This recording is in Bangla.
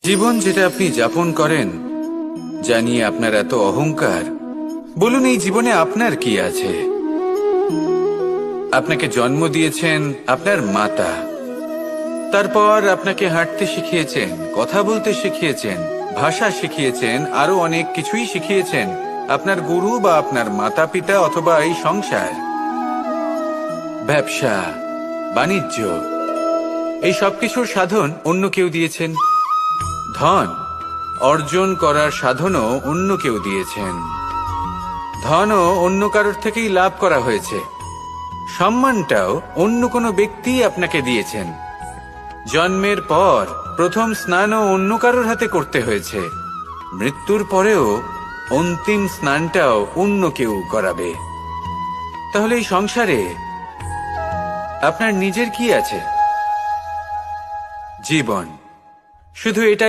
জীবন যেটা আপনি যাপন করেন, যা নিয়ে আপনার এত অহংকার, বলুন এই জীবনে আপনার কি আছে? আপনাকে জন্ম দিয়েছেন আপনার মাতা, তারপর আপনাকে হাঁটতে শিখিয়েছেন, কথা বলতে শিখিয়েছেন, ভাষা শিখিয়েছেন, আরো অনেক কিছুই শিখিয়েছেন আপনার গুরু বা আপনার মাতা পিতা অথবা এই সংসার। ব্যবসা, বাণিজ্য, এই সবকিছুর সাধন অন্য কেউ দিয়েছেন। ধন অর্জন করার সাধনও অন্য কেউ দিয়েছেন। ধনও অন্য কারোর থেকেই লাভ করা হয়েছে। সম্মানটাও অন্য কোনো ব্যক্তি আপনাকে দিয়েছেন। জন্মের পর প্রথম স্নানও অন্য কারোর হাতে করতে হয়েছে। মৃত্যুর পরেও অন্তিম স্নানটাও অন্য কেউ করাবে। তাহলে এই সংসারে আপনার নিজের কি আছে? জীবন। শুধু এটা